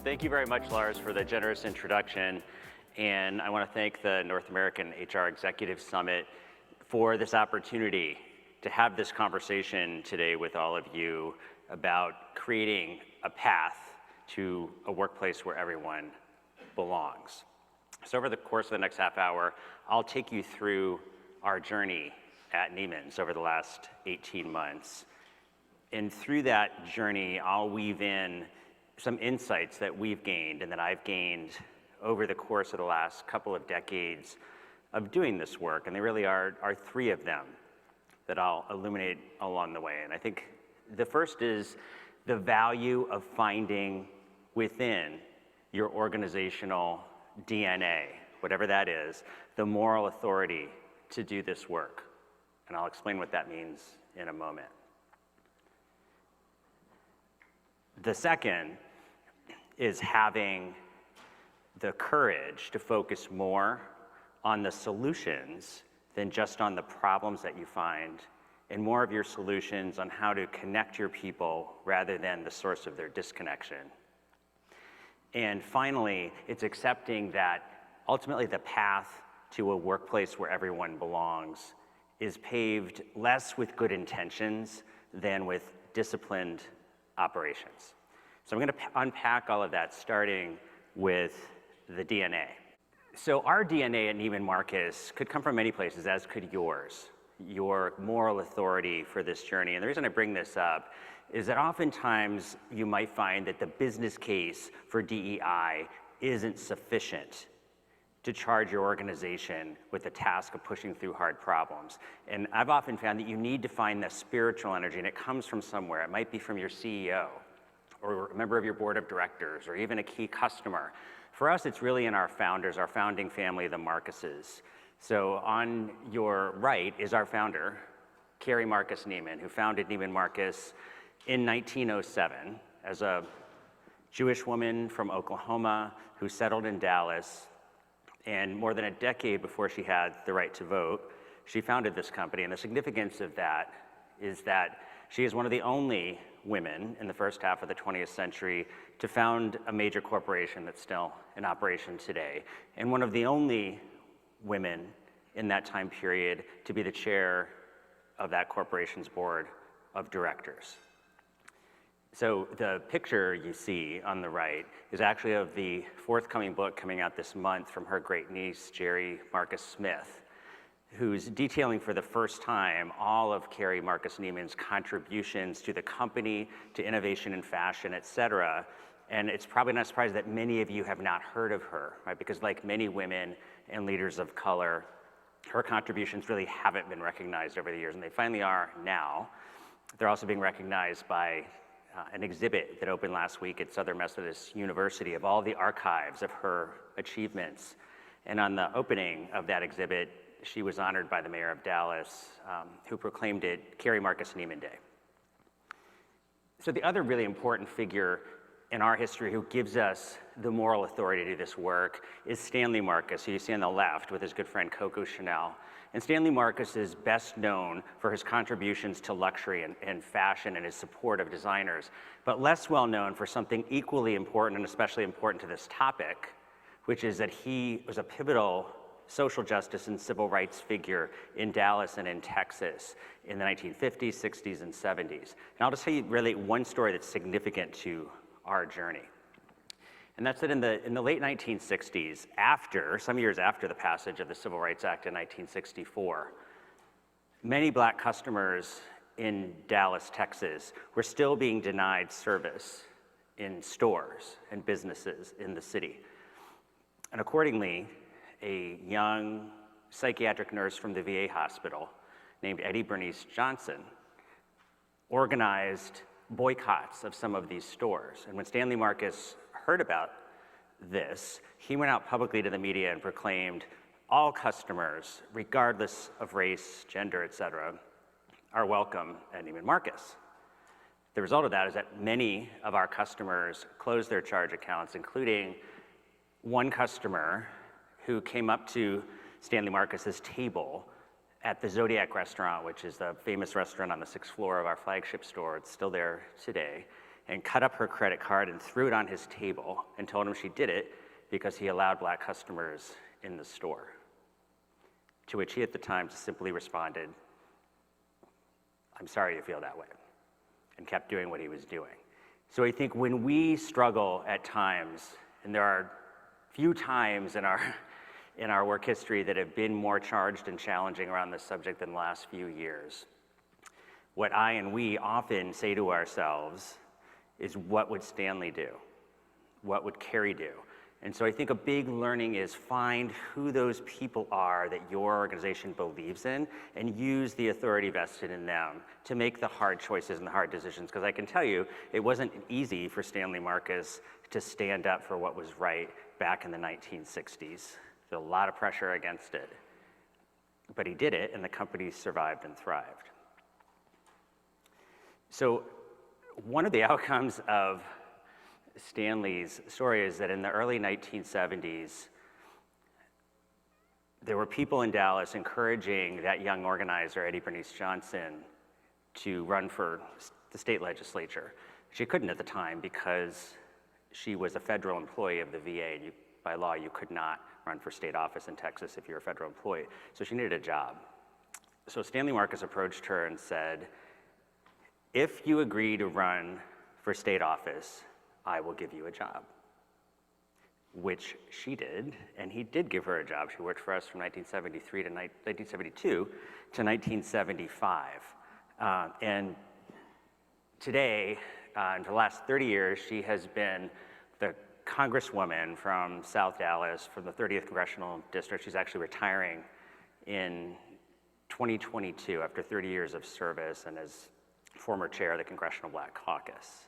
Thank you very much, Lars, for the generous introduction. And I want to thank the North American HR Executive Summit for this opportunity to have this conversation today with all of you about creating a path to a workplace where everyone belongs. So over the course of the next half hour, I'll take you through our journey at Neiman's over the last 18 months. And through that journey, I'll weave in some insights that we've gained and that I've gained over the course of the last couple of decades of doing this work. And there really are three of them that I'll illuminate along the way. And I think the first is the value of finding within your organizational DNA, whatever that is, the moral authority to do this work. And I'll explain what that means in a moment. The second is having the courage to focus more on the solutions than just on the problems that you find, and more of your solutions on how to connect your people rather than the source of their disconnection. And finally, it's accepting that ultimately the path to a workplace where everyone belongs is paved less with good intentions than with disciplined operations. So I'm going to unpack all of that, starting with the DNA. So our DNA at Neiman Marcus could come from many places, as could yours, your moral authority for this journey. And the reason I bring this up is that oftentimes you might find that the business case for DEI isn't sufficient to charge your organization with the task of pushing through hard problems. And I've often found that you need to find the spiritual energy, and it comes from somewhere. It might be from your CEO, or a member of your board of directors, or even a key customer. For us, it's really in our founders, our founding family, the Marcuses. So on your right is our founder, Carrie Marcus Neiman, who founded Neiman Marcus in 1907 as a Jewish woman from Oklahoma who settled in Dallas. And more than a decade before she had the right to vote, she founded this company. And the significance of that is that she is one of the only women in the first half of the 20th century to found a major corporation that's still in operation today, and one of the only women in that time period to be the chair of that corporation's board of directors. So the picture you see on the right is actually of the forthcoming book coming out this month from her great niece, Jerry Marcus Smith, who's detailing for the first time all of Carrie Marcus Neiman's contributions to the company, to innovation in fashion, et cetera. And it's probably not surprising that many of you have not heard of her, right? Because like many women and leaders of color, her contributions really haven't been recognized over the years, and they finally are now. They're also being recognized by an exhibit that opened last week at Southern Methodist University of all the archives of her achievements. And on the opening of that exhibit, she was honored by the mayor of Dallas, who proclaimed it Carrie Marcus Neiman Day. So the other really important figure in our history who gives us the moral authority to do this work is Stanley Marcus, who you see on the left with his good friend Coco Chanel. And Stanley Marcus is best known for his contributions to luxury and fashion and his support of designers, but less well known for something equally important and especially important to this topic, which is that he was a pivotal social justice and civil rights figure in Dallas and in Texas in the 1950s, 60s, and 70s. And I'll just tell you really one story that's significant to our journey. And that's that in the late 1960s, some years after the passage of the Civil Rights Act in 1964, many black customers in Dallas, Texas, were still being denied service in stores and businesses in the city. And accordingly, a young psychiatric nurse from the VA hospital named Eddie Bernice Johnson organized boycotts of some of these stores. And when Stanley Marcus heard about this, he went out publicly to the media and proclaimed, all customers, regardless of race, gender, et cetera, are welcome at Neiman Marcus. The result of that is that many of our customers closed their charge accounts, including one customer who came up to Stanley Marcus's table at the Zodiac restaurant, which is the famous restaurant on the 6th floor of our flagship store. It's still there today. and cut up her credit card and threw it on his table and told him she did it because he allowed black customers in the store. To which he at the time simply responded, "I'm sorry you feel that way," and kept doing what he was doing. So I think when we struggle at times, and there are few times in our work history that have been more charged and challenging around this subject than the last few years, what I and we often say to ourselves is, what would Stanley do? What would Carrie do? And so I think a big learning is find who those people are that your organization believes in and use the authority vested in them to make the hard choices and the hard decisions. Because I can tell you, it wasn't easy for Stanley Marcus to stand up for what was right back in the 1960s. There's a lot of pressure against it. But he did it, and the company survived and thrived. So one of the outcomes of Stanley's story is that in the early 1970s, there were people in Dallas encouraging that young organizer, Eddie Bernice Johnson, to run for the state legislature. She couldn't at the time because she was a federal employee of the VA, and by law, you could not run for state office in Texas if you're a federal employee. So she needed a job. So Stanley Marcus approached her and said, "If you agree to run for state office, I will give you a job," which she did, and he did give her a job. She worked for us from 1973 to 1972 to 1975. And today, and for the last 30 years, she has been the congresswoman from South Dallas, from the 30th Congressional District. She's actually retiring in 2022 after 30 years of service and as former chair of the Congressional Black Caucus.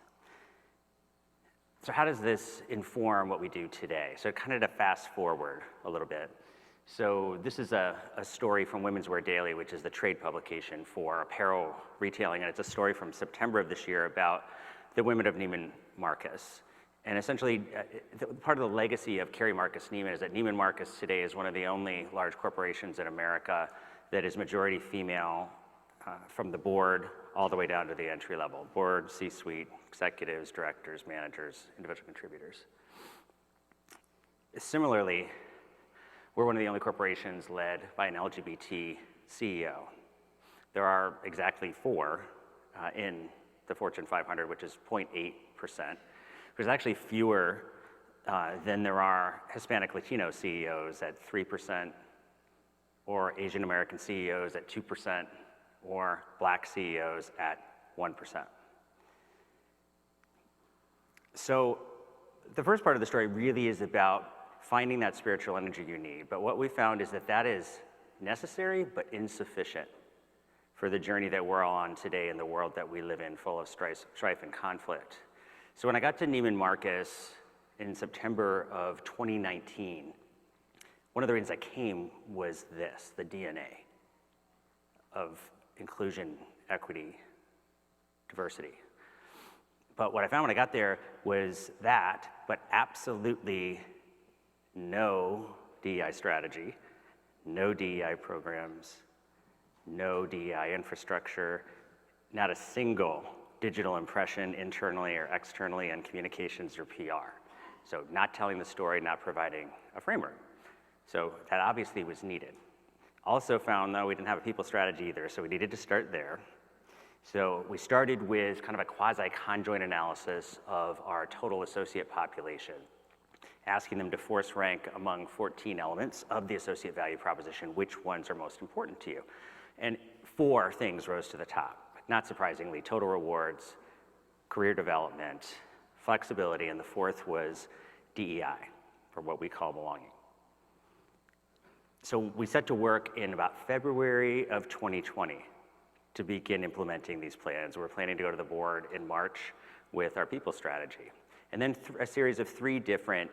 So how does this inform what we do today? So kind of to fast forward a little bit. So this is a story from Women's Wear Daily, which is the trade publication for apparel retailing, and it's a story from September of this year about the women of Neiman Marcus. And essentially, part of the legacy of Carrie Marcus Neiman is that Neiman Marcus today is one of the only large corporations in America that is majority female, from the board all the way down to the entry level, board, C-suite, executives, directors, managers, individual contributors. Similarly, we're one of the only corporations led by an LGBT CEO. There are exactly 4 in the Fortune 500, which is 0.8%. There's actually fewer than there are Hispanic Latino CEOs at 3%, or Asian American CEOs at 2%, or black CEOs at 1%. So the first part of the story really is about finding that spiritual energy you need. But what we found is that that is necessary but insufficient for the journey that we're all on today in the world that we live in, full of strife and conflict. So when I got to Neiman Marcus in September of 2019, one of the reasons I came was this, the DNA of inclusion, equity, diversity. But what I found when I got there was that, but absolutely no DEI strategy, no DEI programs, no DEI infrastructure, not a single digital impression internally or externally on communications or PR. So not telling the story, not providing a framework. So that obviously was needed. Also found, though, we didn't have a people strategy either, so we needed to start there. So we started with kind of a quasi-conjoint analysis of our total associate population, asking them to force rank among 14 elements of the associate value proposition, which ones are most important to you. And 4 things rose to the top. Not surprisingly, total rewards, career development, flexibility, and the 4th was DEI, or what we call belonging. So we set to work in about February of 2020 to begin implementing these plans. We're planning to go to the board in March with our people strategy. And then a series of 3 different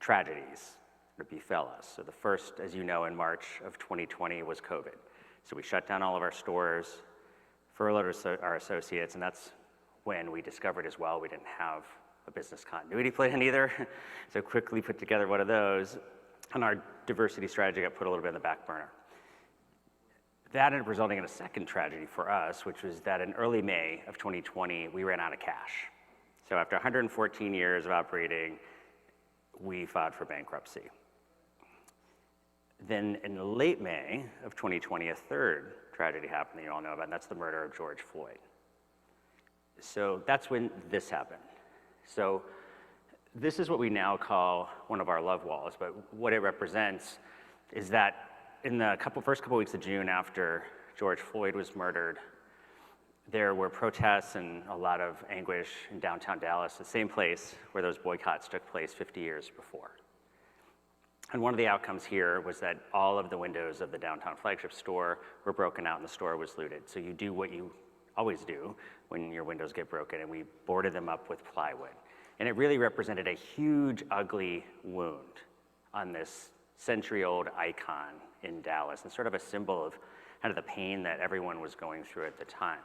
tragedies that befell us. So the first, as you know, in March of 2020 was COVID. So we shut down all of our stores, furloughed our associates, and that's when we discovered as well we didn't have a business continuity plan either. So quickly put together one of those, and our diversity strategy got put a little bit in the back burner. That ended up resulting in a second tragedy for us, which was that in early May of 2020, we ran out of cash. So after 114 years of operating, we filed for bankruptcy. Then in late May of 2020, a third tragedy happened that you all know about, and that's the murder of George Floyd. So that's when this happened. So this is what we now call one of our love walls, but what it represents is that in the first couple weeks of June after George Floyd was murdered, there were protests and a lot of anguish in downtown Dallas, the same place where those boycotts took place 50 years before. And one of the outcomes here was that all of the windows of the downtown flagship store were broken out and the store was looted. So you do what you always do when your windows get broken, and we boarded them up with plywood. And it really represented a huge, ugly wound on this century-old icon in Dallas, and sort of a symbol of kind of the pain that everyone was going through at the time.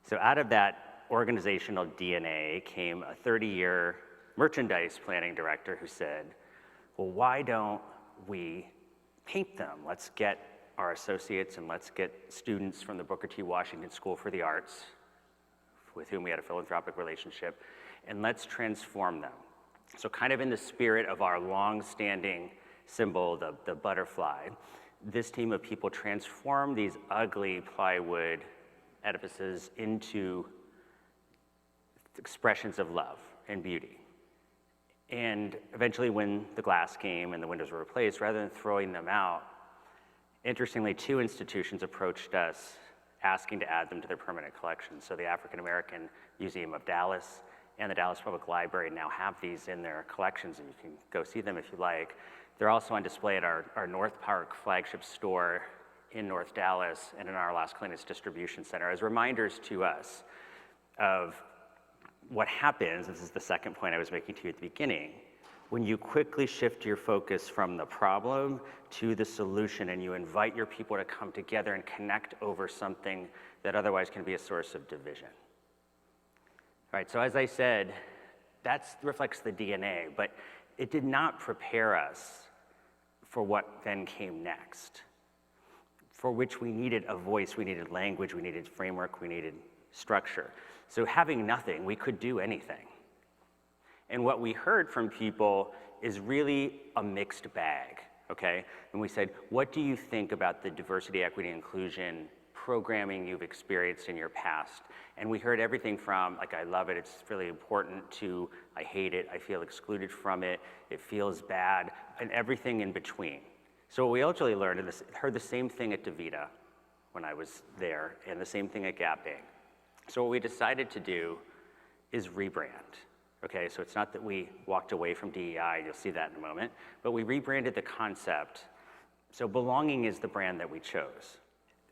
So out of that organizational DNA came a 30-year merchandise planning director who said, well, why don't we paint them? Let's get our associates and let's get students from the Booker T. Washington School for the Arts, with whom we had a philanthropic relationship, and let's transform them. So kind of in the spirit of our long-standing symbol, the butterfly, this team of people transformed these ugly plywood edifices into expressions of love and beauty. And eventually when the glass came and the windows were replaced, rather than throwing them out, interestingly, 2 institutions approached us asking to add them to their permanent collection. So the African American Museum of Dallas and the Dallas Public Library now have these in their collections, and you can go see them if you like. They're also on display at our North Park flagship store in North Dallas and in our Las Colinas distribution center as reminders to us of what happens. This is the second point I was making to you at the beginning, when you quickly shift your focus from the problem to the solution and you invite your people to come together and connect over something that otherwise can be a source of division. All right, so as I said, that reflects the DNA, but it did not prepare us for what then came next, for which we needed a voice, we needed language, we needed framework, we needed structure. So having nothing, we could do anything. And what we heard from people is really a mixed bag, okay? And we said, what do you think about the diversity, equity, inclusion programming you've experienced in your past? And we heard everything from, like, I love it, it's really important, to I hate it, I feel excluded from it, it feels bad, and everything in between. So what we ultimately learned, and heard the same thing at DaVita when I was there, and the same thing at Gap Inc. So what we decided to do is rebrand. Okay, so it's not that we walked away from DEI, you'll see that in a moment, but we rebranded the concept. So belonging is the brand that we chose.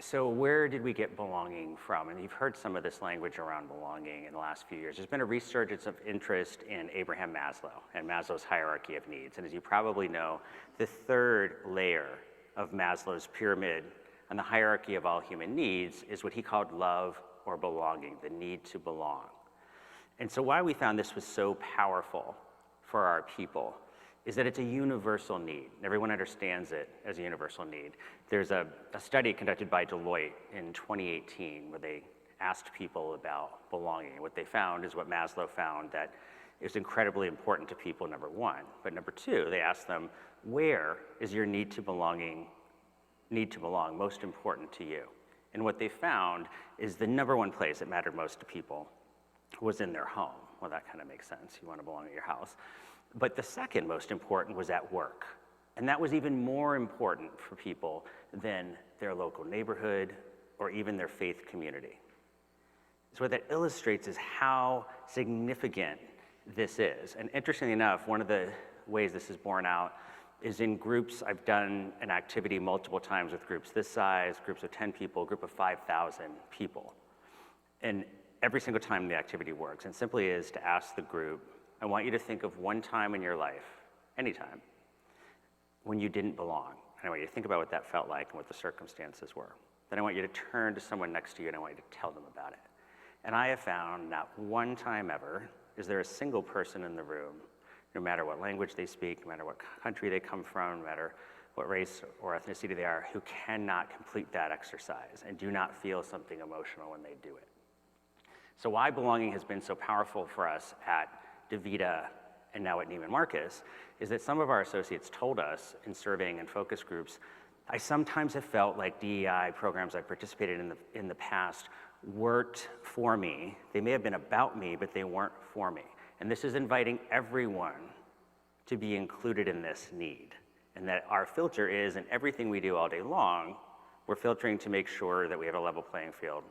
So where did we get belonging from? And you've heard some of this language around belonging in the last few years. There's been a resurgence of interest in Abraham Maslow and Maslow's hierarchy of needs. And as you probably know, the third layer of Maslow's pyramid on the hierarchy of all human needs is what he called love or belonging, the need to belong. And so why we found this was so powerful for our people is that it's a universal need. Everyone understands it as a universal need. There's a study conducted by Deloitte in 2018 where they asked people about belonging. And what they found is what Maslow found, that it was incredibly important to people, number one. But number two, they asked them, where is your need to belong most important to you? And what they found is the number one place it mattered most to people was in their home. Well, that kind of makes sense. You want to belong at your house. But the second most important was at work. And that was even more important for people than their local neighborhood or even their faith community. So what that illustrates is how significant this is. And interestingly enough, one of the ways this is borne out is in groups. I've done an activity multiple times with groups this size, groups of 10 people, a group of 5,000 people. And every single time the activity works, and simply is to ask the group, I want you to think of one time in your life, anytime, when you didn't belong. And I want you to think about what that felt like and what the circumstances were. Then I want you to turn to someone next to you and I want you to tell them about it. And I have found not one time ever is there a single person in the room, no matter what language they speak, no matter what country they come from, no matter what race or ethnicity they are, who cannot complete that exercise and do not feel something emotional when they do it. So why belonging has been so powerful for us at DaVita and now at Neiman Marcus is that some of our associates told us in surveying and focus groups, I sometimes have felt like DEI programs I participated in the past weren't for me. They may have been about me, but they weren't for me. And this is inviting everyone to be included in this need. And that our filter is, in everything we do all day long, we're filtering to make sure that we have a level playing field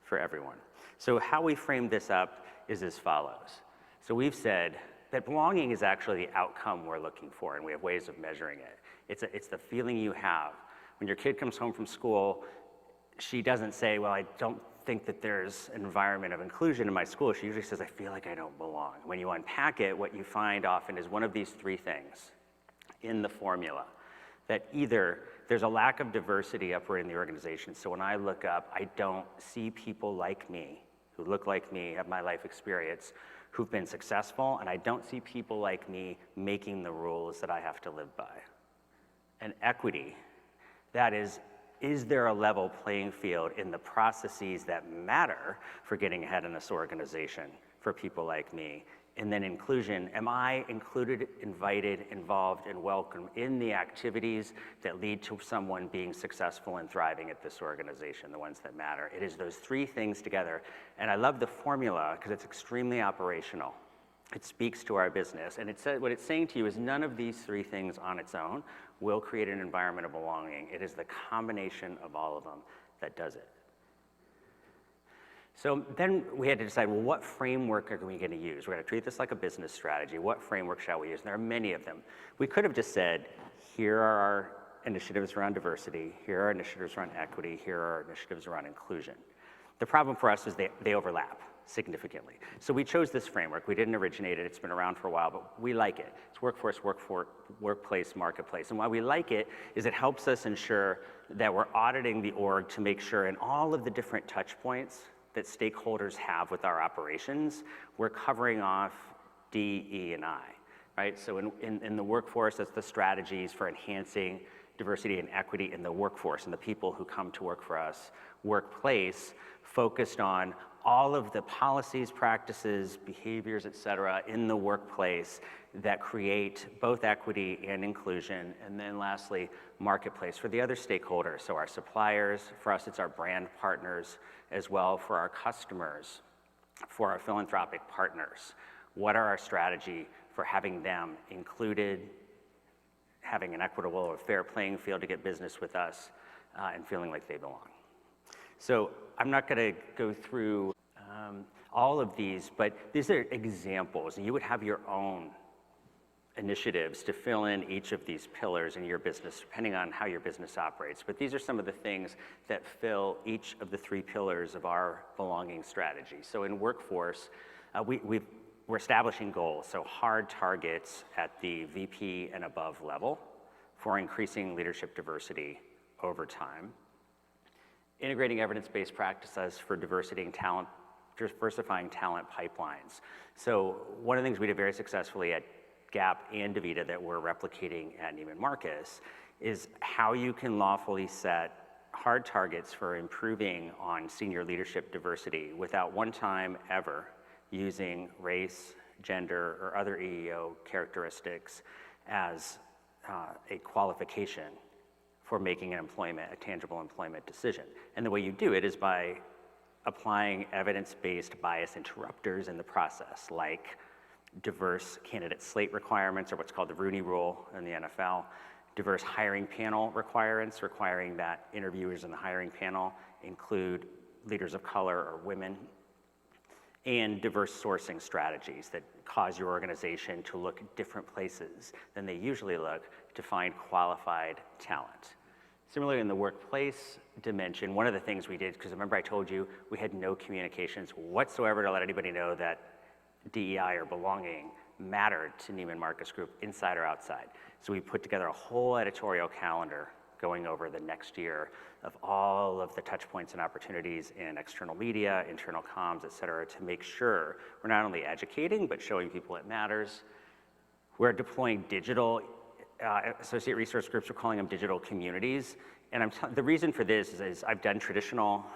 for everyone. So how we frame this up is as follows. So we've said that belonging is actually the outcome we're looking for, and we have ways of measuring it. It's the feeling you have. When your kid comes home from school, she doesn't say, well, I don't think that there's an environment of inclusion in my school. She usually says, I feel like I don't belong. When you unpack it, what you find often is one of these three things in the formula. That either there's a lack of diversity upward in the organization. So when I look up, I don't see people like me, who look like me, have my life experience, who've been successful, and I don't see people like me making the rules that I have to live by. And equity, that is there a level playing field in the processes that matter for getting ahead in this organization for people like me? And then inclusion, am I included, invited, involved, and welcome in the activities that lead to someone being successful and thriving at this organization, the ones that matter? It is those three things together. And I love the formula because it's extremely operational. It speaks to our business. And what it's saying to you is none of these three things on its own will create an environment of belonging. It is the combination of all of them that does it. So then we had to decide, well, what framework are we going to use? We're going to treat this like a business strategy. What framework shall we use? And there are many of them. We could have just said, here are our initiatives around diversity, here are our initiatives around equity, here are our initiatives around inclusion. The problem for us is they overlap significantly. So we chose this framework. We didn't originate it. It's been around for a while, but we like it. It's workforce, workplace, marketplace. And why we like it is it helps us ensure that we're auditing the org to make sure in all of the different touch points that stakeholders have with our operations, we're covering off D, E, and I, right? So in the workforce, that's the strategies for enhancing diversity and equity in the workforce and the people who come to work for us. Workplace, focused on all of the policies, practices, behaviors, et cetera, in the workplace that create both equity and inclusion. And then lastly, marketplace for the other stakeholders. So our suppliers, for us, it's our brand partners as well, for our customers, for our philanthropic partners. What are our strategy for having them included, having an equitable or fair playing field to get business with us, and feeling like they belong? So I'm not going to go through all of these, but these are examples, and you would have your own initiatives to fill in each of these pillars in your business, depending on how your business operates. But these are some of the things that fill each of the three pillars of our belonging strategy. So in workforce, we're establishing goals, so hard targets at the VP and above level for increasing leadership diversity over time. Integrating evidence-based practices for diversity and talent, diversifying talent pipelines. So one of the things we did very successfully at Gap and DaVita that we're replicating at Neiman Marcus is how you can lawfully set hard targets for improving on senior leadership diversity without one time ever using race, gender, or other EEO characteristics as a qualification for making a tangible employment decision. And the way you do it is by applying evidence-based bias interrupters in the process, like diverse candidate slate requirements, or what's called the Rooney Rule in the NFL, diverse hiring panel requirements, requiring that interviewers in the hiring panel include leaders of color or women, and diverse sourcing strategies that cause your organization to look at different places than they usually look to find qualified talent. Similarly, in the workplace dimension, one of the things we did, because remember I told you we had no communications whatsoever to let anybody know that DEI or belonging mattered to Neiman Marcus Group, inside or outside. So we put together a whole editorial calendar going over the next year of all of the touch points and opportunities in external media, internal comms, et cetera, to make sure we're not only educating, but showing people it matters. We're deploying digital associate resource groups, we're calling them digital communities. And the reason for this is I've done traditional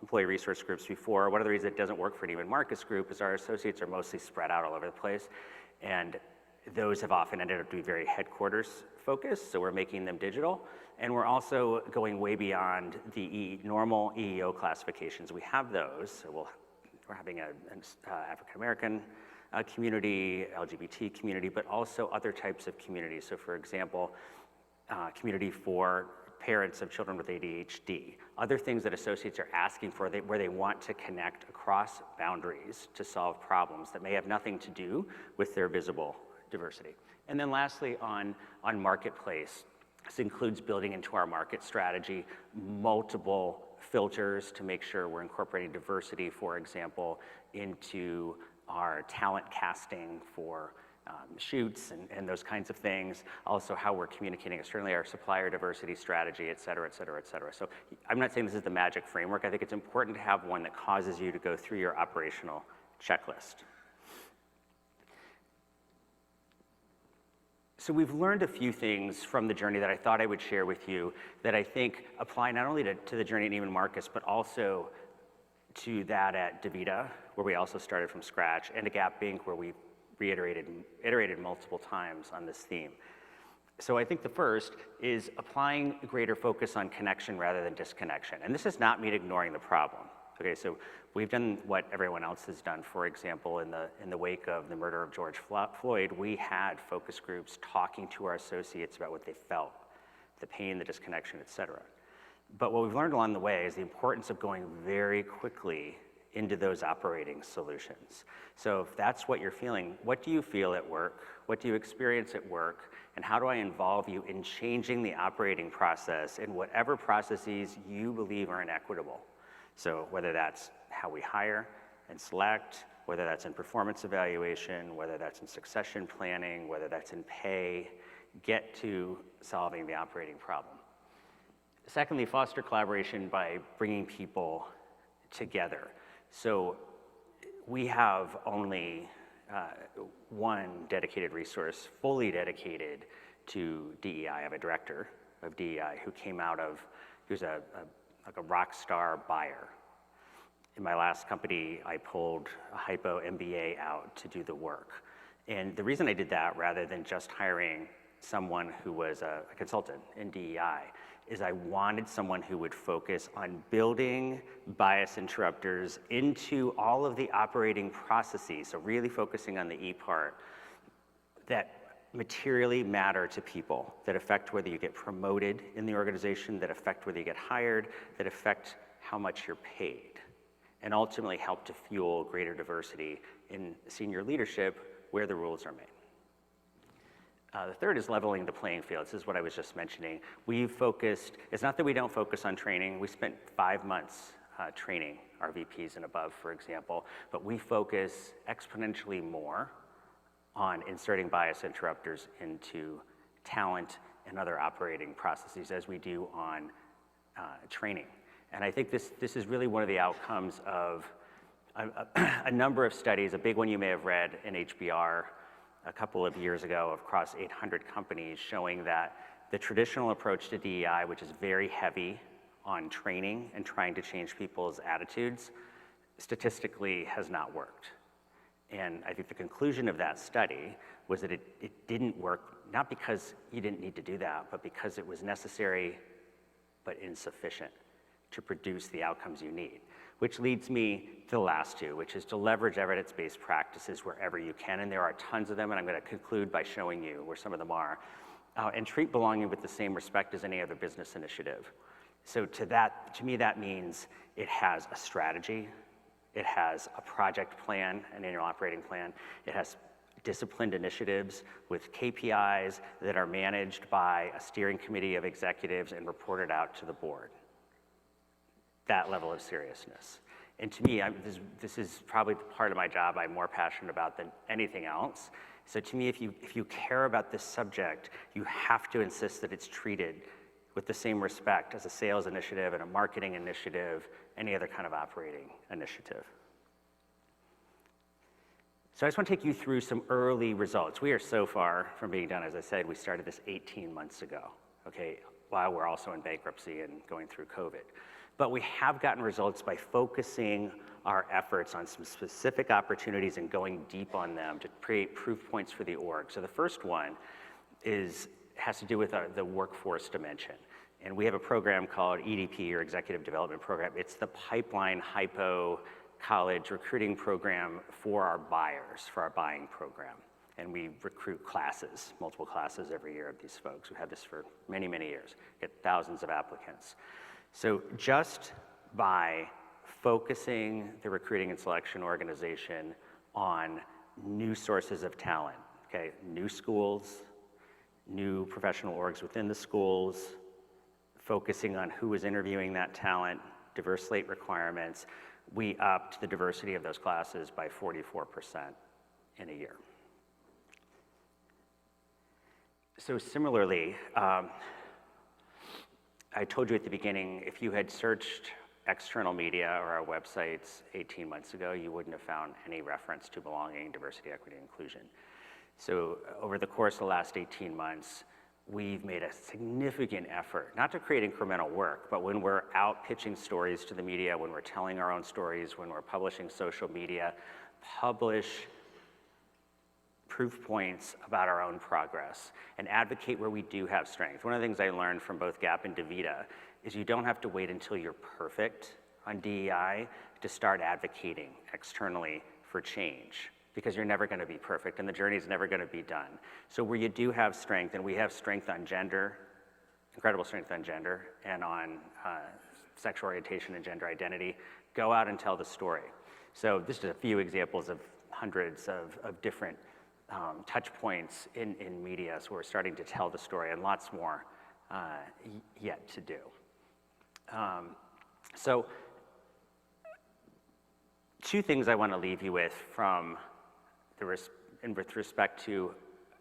employee resource groups before. One of the reasons it doesn't work for Neiman Marcus Group is our associates are mostly spread out all over the place, and those have often ended up to be very headquarters focused, so we're making them digital. And we're also going way beyond the normal EEO classifications. We have those, so we're having an African American community, LGBT community, but also other types of communities. So for example, community for parents of children with ADHD, other things that associates are asking for where they want to connect across boundaries to solve problems that may have nothing to do with their visible diversity. And then lastly, on marketplace, this includes building into our market strategy multiple filters to make sure we're incorporating diversity, for example, into our talent casting for shoots and those kinds of things. Also how we're communicating externally, our supplier diversity strategy, et cetera, et cetera, et cetera. So I'm not saying this is the magic framework. I think it's important to have one that causes you to go through your operational checklist. So we've learned a few things from the journey that I thought I would share with you that I think apply not only to the journey at Neiman Marcus, but also to that at DaVita, where we also started from scratch, and at Gap Inc., where we iterated multiple times on this theme. So I think the first is applying greater focus on connection rather than disconnection. And this does not mean ignoring the problem. Okay, so we've done what everyone else has done. For example, in the wake of the murder of George Floyd, we had focus groups talking to our associates about what they felt, the pain, the disconnection, et cetera. But what we've learned along the way is the importance of going very quickly into those operating solutions. So if that's what you're feeling, what do you feel at work? What do you experience at work? And how do I involve you in changing the operating process in whatever processes you believe are inequitable? So whether that's how we hire and select, whether that's in performance evaluation, whether that's in succession planning, whether that's in pay, get to solving the operating problem. Secondly, foster collaboration by bringing people together. So we have only one dedicated resource, fully dedicated to DEI. I have a director of DEI who came out of, he was like a rock star buyer. In my last company, I pulled a hypo MBA out to do the work. And the reason I did that, rather than just hiring someone who was a consultant in DEI, is I wanted someone who would focus on building bias interrupters into all of the operating processes, so really focusing on the E part, that materially matter to people, that affect whether you get promoted in the organization, that affect whether you get hired, that affect how much you're paid, and ultimately help to fuel greater diversity in senior leadership where the rules are made. The third is leveling the playing field. This is what I was just mentioning. We've focused, it's not that we don't focus on training. We spent 5 months training our VPs and above, for example, but we focus exponentially more on inserting bias interrupters into talent and other operating processes as we do on training. And I think this is really one of the outcomes of a number of studies. A big one you may have read in HBR a couple of years ago across 800 companies, showing that the traditional approach to DEI, which is very heavy on training and trying to change people's attitudes, statistically has not worked. And I think the conclusion of that study was that it didn't work, not because you didn't need to do that, but because it was necessary but insufficient to produce the outcomes you need. Which leads me to the last two, which is to leverage evidence-based practices wherever you can, and there are tons of them, and I'm going to conclude by showing you where some of them are, and treat belonging with the same respect as any other business initiative. So to me, that means it has a strategy, it has a project plan, an annual operating plan, it has disciplined initiatives with KPIs that are managed by a steering committee of executives and reported out to the board. That level of seriousness. And to me, this is probably the part of my job I'm more passionate about than anything else. So to me, if you care about this subject, you have to insist that it's treated with the same respect as a sales initiative and a marketing initiative, any other kind of operating initiative. So I just want to take you through some early results. We are so far from being done. As I said, we started this 18 months ago, okay, while we're also in bankruptcy and going through COVID. But we have gotten results by focusing our efforts on some specific opportunities and going deep on them to create proof points for the org. So the first one has to do with the workforce dimension. And we have a program called EDP, or Executive Development Program. It's the pipeline hypo college recruiting program for our buyers, for our buying program. And we recruit classes, multiple classes every year of these folks. We've had this for many, many years, get thousands of applicants. So just by focusing the recruiting and selection organization on new sources of talent, okay, new schools, new professional orgs within the schools, focusing on who is interviewing that talent, diverse slate requirements, we upped the diversity of those classes by 44% in a year. So similarly, I told you at the beginning, if you had searched external media or our websites 18 months ago, you wouldn't have found any reference to belonging, diversity, equity, inclusion. So over the course of the last 18 months, we've made a significant effort, not to create incremental work, but when we're out pitching stories to the media, when we're telling our own stories, when we're publishing social media, publish proof points about our own progress and advocate where we do have strength. One of the things I learned from both Gap and DaVita is you don't have to wait until you're perfect on DEI to start advocating externally for change, because you're never gonna be perfect and the journey's never gonna be done. So where you do have strength, and we have strength on gender, incredible strength on gender, and on sexual orientation and gender identity, go out and tell the story. So this is a few examples of hundreds of different touch points in media, so we're starting to tell the story, and lots more yet to do. So two things I want to leave you with from with respect to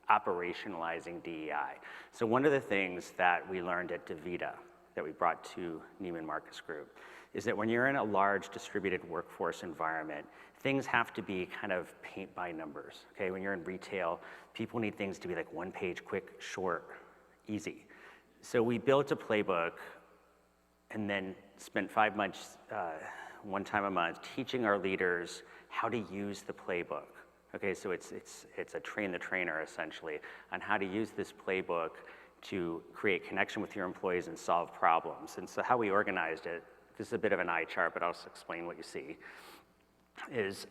operationalizing DEI. So one of the things that we learned at DaVita that we brought to Neiman Marcus Group is that when you're in a large distributed workforce environment, things have to be kind of paint by numbers, okay? When you're in retail, people need things to be like one page, quick, short, easy. So we built a playbook and then spent 5 months, one time a month, teaching our leaders how to use the playbook. Okay, so it's a train the trainer essentially on how to use this playbook to create connection with your employees and solve problems. And so how we organized it, this is a bit of an eye chart, but I'll just explain what you see, is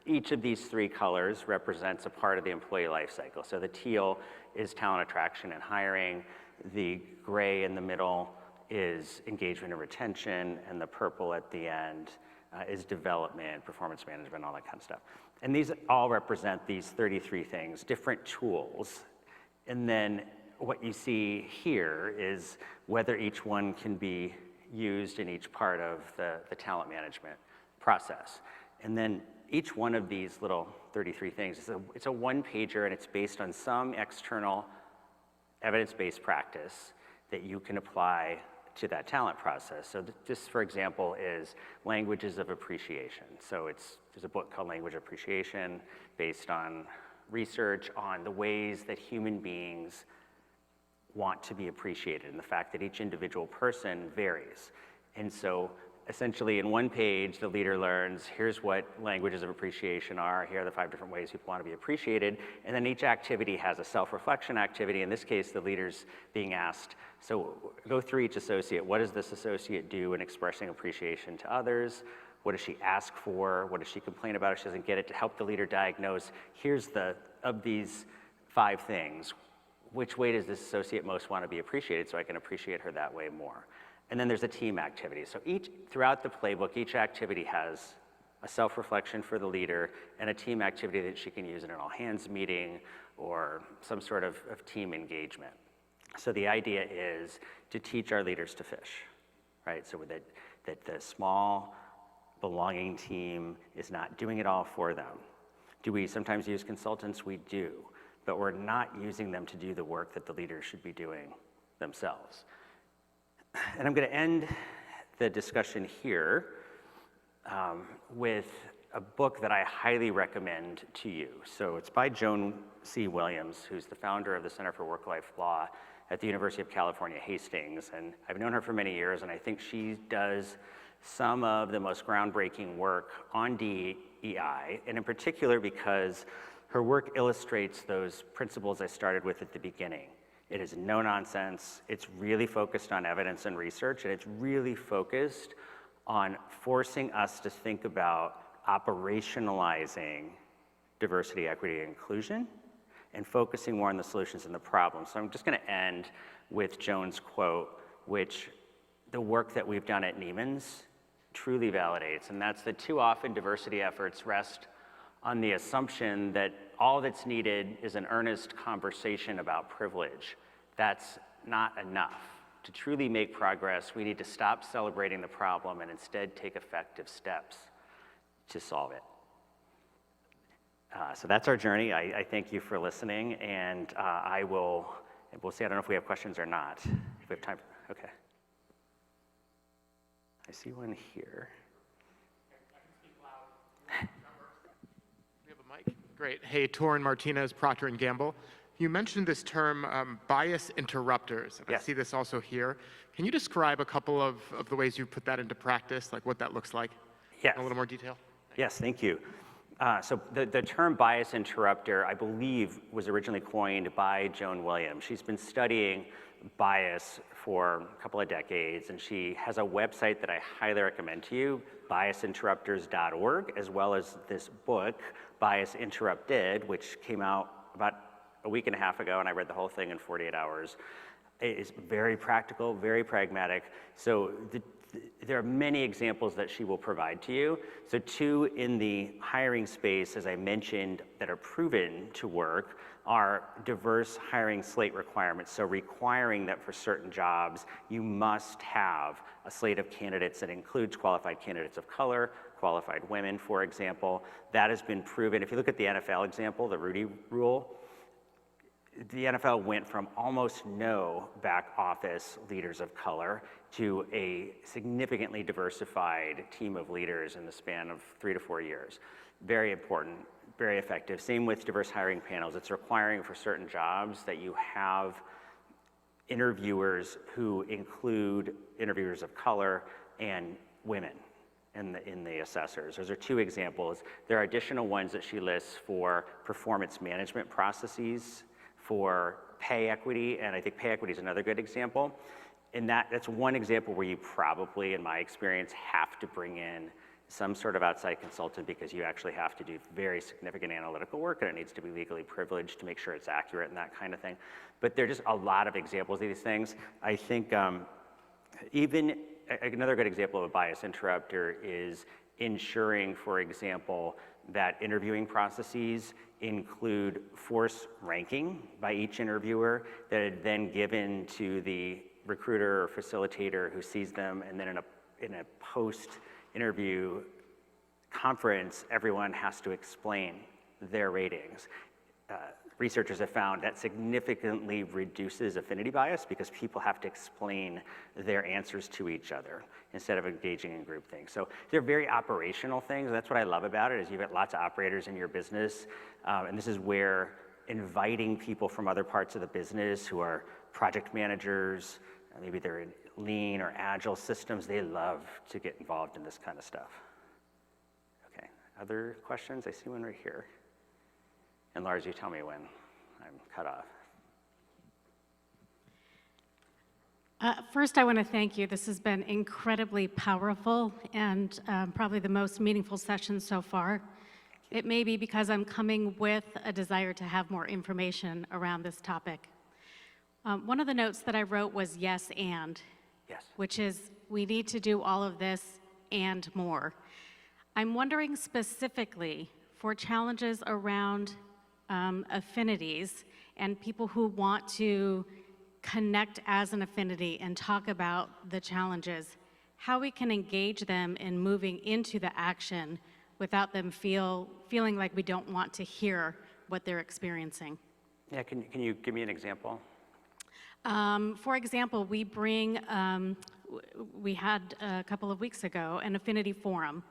each of these three colors represents a part of the employee life cycle. So the teal is talent attraction and hiring, the gray in the middle is engagement and retention, and the purple at the end is development, performance management, all that kind of stuff. And these all represent these 33 things, different tools. And then what you see here is whether each one can be used in each part of the talent management process. And then each one of these little 33 things, it's a one-pager, and it's based on some external evidence-based practice that you can apply to that talent process. So this, for example, is languages of appreciation. So there's a book called Language Appreciation based on research on the ways that human beings want to be appreciated and the fact that each individual person varies. And so essentially in one page, the leader learns, here's what languages of appreciation are, here are the 5 different ways people want to be appreciated, and then each activity has a self-reflection activity. In this case, the leader's being asked, so go through each associate. What does this associate do in expressing appreciation to others? What does she ask for? What does she complain about if she doesn't get it? To help the leader diagnose, here's of these 5 things, which way does this associate most want to be appreciated so I can appreciate her that way more? And then there's a team activity. So throughout the playbook, each activity has a self-reflection for the leader and a team activity that she can use in an all-hands meeting or some sort of team engagement. So the idea is to teach our leaders to fish, right? So that the small belonging team is not doing it all for them. Do we sometimes use consultants? We do, but we're not using them to do the work that the leaders should be doing themselves. And I'm going to end the discussion here with a book that I highly recommend to you. So it's by Joan C. Williams, who's the founder of the Center for Work-Life Law at the University of California, Hastings. And I've known her for many years, and I think she does some of the most groundbreaking work on DEI, and in particular because her work illustrates those principles I started with at the beginning. It is no nonsense, it's really focused on evidence and research, and it's really focused on forcing us to think about operationalizing diversity, equity, and inclusion, and focusing more on the solutions and the problems. So I'm just gonna end with Joan's quote, which the work that we've done at Neiman's truly validates, and that's that too often diversity efforts rest on the assumption that all that's needed is an earnest conversation about privilege. That's not enough. To truly make progress, we need to stop celebrating the problem and instead take effective steps to solve it. So that's our journey. I thank you for listening, and we'll see. I don't know if we have questions or not. If we have time, okay. I see one here. I can speak loud. We have a mic. Great. Hey, Torrin Martinez, Procter & Gamble. You mentioned this term, bias interrupters, and yes. I see this also here. Can you describe a couple of the ways you put that into practice, like what that looks like? Yes. In a little more detail? Yes, thank you. So the term bias interrupter, I believe, was originally coined by Joan Williams. She's been studying bias for a couple of decades, and she has a website that I highly recommend to you, biasinterrupters.org, as well as this book, Bias Interrupted, which came out about a week and a half ago, and I read the whole thing in 48 hours. It is very practical, very pragmatic. So there are many examples that she will provide to you. So two in the hiring space, as I mentioned, that are proven to work are diverse hiring slate requirements. So requiring that for certain jobs, you must have a slate of candidates that includes qualified candidates of color, qualified women, for example. That has been proven. If you look at the NFL example, the Rudy Rule, the NFL went from almost no back office leaders of color to a significantly diversified team of leaders in the span of 3 to 4 years. Very important, very effective. Same with diverse hiring panels. It's requiring for certain jobs that you have interviewers who include interviewers of color and women in the assessors. Those are two examples. There are additional ones that she lists for performance management processes, for pay equity, and I think pay equity is another good example. And that's one example where you probably, in my experience, have to bring in some sort of outside consultant because you actually have to do very significant analytical work, and it needs to be legally privileged to make sure it's accurate and that kind of thing. But there are just a lot of examples of these things. I think even another good example of a bias interrupter is ensuring, for example, that interviewing processes include force ranking by each interviewer that is then given to the recruiter or facilitator who sees them, and then in a post-interview conference, everyone has to explain their ratings. Researchers have found that significantly reduces affinity bias because people have to explain their answers to each other instead of engaging in groupthink. So they're very operational things. That's what I love about it, is you've got lots of operators in your business, and this is where inviting people from other parts of the business who are project managers, maybe they're in lean or agile systems, they love to get involved in this kind of stuff. Okay, other questions? I see one right here. And Lars, you tell me when I'm cut off. First, I want to thank you. This has been incredibly powerful and probably the most meaningful session so far. It may be because I'm coming with a desire to have more information around this topic. One of the notes that I wrote was yes, which is we need to do all of this and more. I'm wondering specifically for challenges around affinities and people who want to connect as an affinity and talk about the challenges, how we can engage them in moving into the action without them feeling like we don't want to hear what they're experiencing. Yeah, can you give me an example? For example, we had a couple of weeks ago an affinity forum,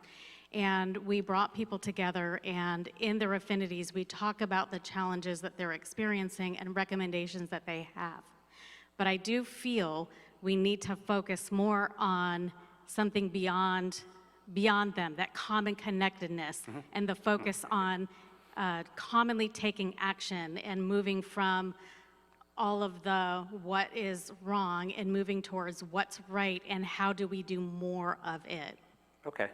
and we brought people together, and in their affinities, we talk about the challenges that they're experiencing and recommendations that they have. But I do feel we need to focus more on something beyond them, that common connectedness, and the focus on commonly taking action and moving from all of the what is wrong and moving towards what's right and how do we do more of it. Okay,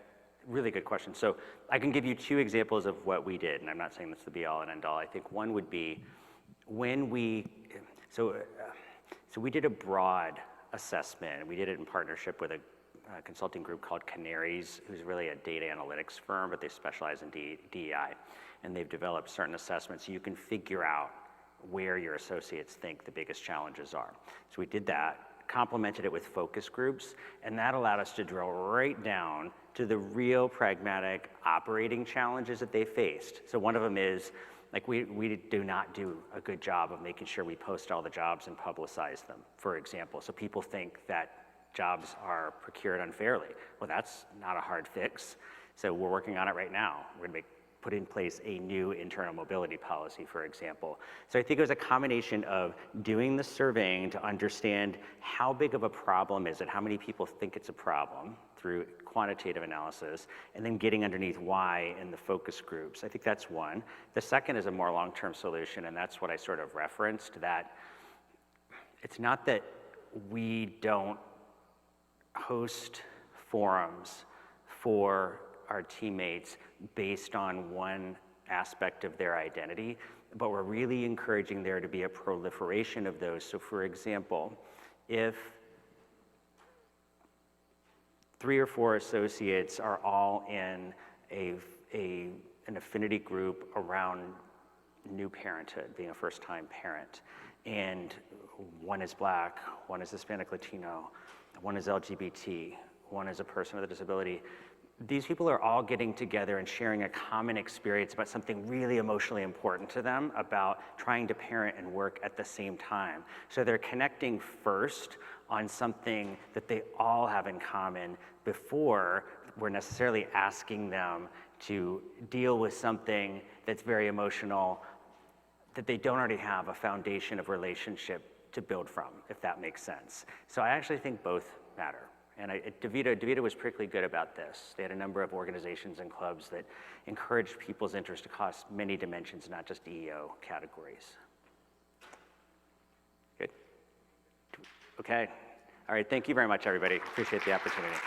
really good question. So I can give you 2 examples of what we did, and I'm not saying that's the be all and end all. I think one would be when so we did a broad assessment. We did it in partnership with a consulting group called Canaries, who's really a data analytics firm, but they specialize in DEI. And they've developed certain assessments so you can figure out where your associates think the biggest challenges are. So we did that, complemented it with focus groups, and that allowed us to drill right down to the real pragmatic operating challenges that they faced. So one of them is, like, we do not do a good job of making sure we post all the jobs and publicize them, for example. So people think that jobs are procured unfairly. Well, that's not a hard fix. So we're working on it right now. We're gonna put in place a new internal mobility policy, for example. So I think it was a combination of doing the surveying to understand how big of a problem is it, how many people think it's a problem through quantitative analysis, and then getting underneath why in the focus groups. I think that's one. The second is a more long-term solution, and that's what I sort of referenced, that it's not that we don't host forums for our teammates based on one aspect of their identity, but we're really encouraging there to be a proliferation of those. So for example, if 3 or 4 associates are all in an affinity group around new parenthood, being a first-time parent, and one is Black, one is Hispanic Latino, one is LGBT, one is a person with a disability, these people are all getting together and sharing a common experience about something really emotionally important to them about trying to parent and work at the same time. So they're connecting first on something that they all have in common before we're necessarily asking them to deal with something that's very emotional that they don't already have a foundation of relationship to build from, if that makes sense. So I actually think both matter. And DaVita was particularly good about this. They had a number of organizations and clubs that encouraged people's interest across many dimensions, not just EEO categories. Good. Okay. All right, thank you very much, everybody. Appreciate the opportunity.